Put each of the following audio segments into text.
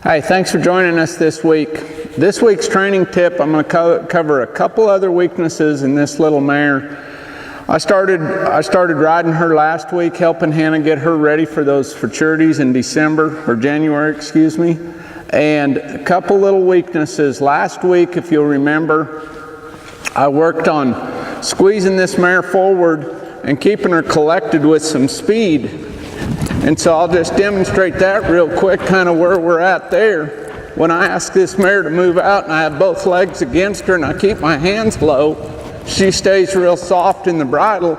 Hi, thanks for joining us this week. This week's training tip, I'm going to cover a couple other weaknesses in this little mare. I started riding her last week, helping Hannah get her ready for those futurities in December, or January, excuse me. And a couple little weaknesses. Last week, if you'll remember, I worked on squeezing this mare forward and keeping her collected with some speed. And so I'll just demonstrate that real quick, kind of where we're at there. When I ask this mare to move out and I have both legs against her and I keep my hands low, she stays real soft in the bridle.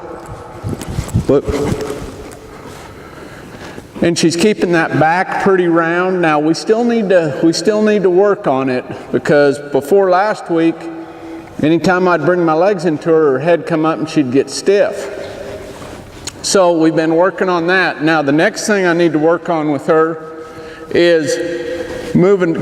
And she's keeping that back pretty round. Now we still need to work on it, because before last week, anytime I'd bring my legs into her, her head come up and she'd get stiff. So we've been working on that. Now the next thing I need to work on with her is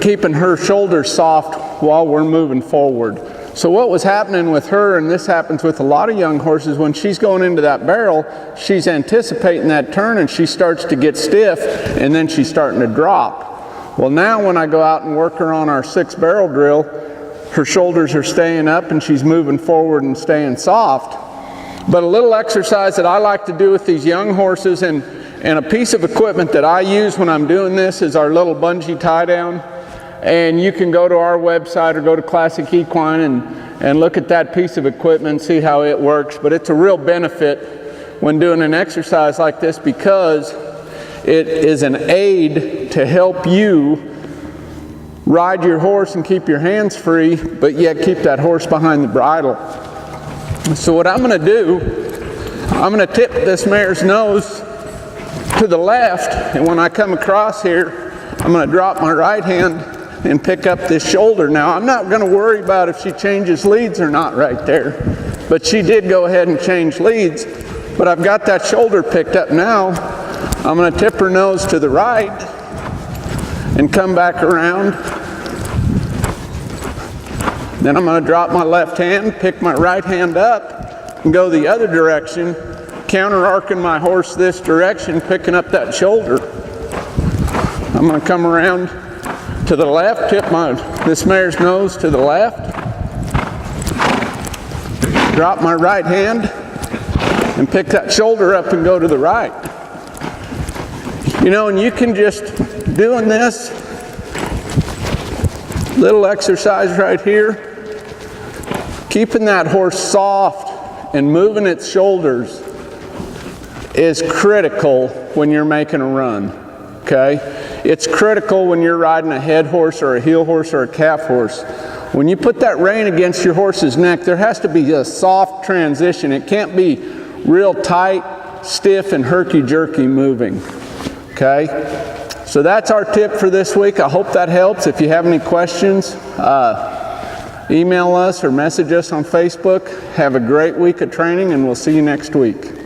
keeping her shoulders soft while we're moving forward. So what was happening with her, and this happens with a lot of young horses, when she's going into that barrel, she's anticipating that turn and she starts to get stiff, and then she's starting to drop. Well, now when I go out and work her on our 6 barrel drill, her shoulders are staying up and she's moving forward and staying soft. But a little exercise that I like to do with these young horses, and a piece of equipment that I use when I'm doing this, is our little bungee tie down. And you can go to our website or go to Classic Equine and look at that piece of equipment and see how it works. But it's a real benefit when doing an exercise like this, because it is an aid to help you ride your horse and keep your hands free, but yet keep that horse behind the bridle. So what I'm going to do, I'm going to tip this mare's nose to the left, and when I come across here, I'm going to drop my right hand and pick up this shoulder. Now I'm not going to worry about if she changes leads or not right there, but she did go ahead and change leads. But I've got that shoulder picked up now. I'm going to tip her nose to the right and come back around. Then I'm going to drop my left hand, pick my right hand up, and go the other direction, counter-arcing my horse this direction, picking up that shoulder. I'm going to come around to the left, tip this mare's nose to the left, drop my right hand, and pick that shoulder up and go to the right. You know, and you can just, doing this little exercise right here, keeping that horse soft and moving its shoulders is critical when you're making a run, okay? It's critical when you're riding a head horse or a heel horse or a calf horse. When you put that rein against your horse's neck, there has to be a soft transition. It can't be real tight, stiff, and herky-jerky moving, okay? So that's our tip for this week. I hope that helps. If you have any questions, email us or message us on Facebook. Have a great week of training, and we'll see you next week.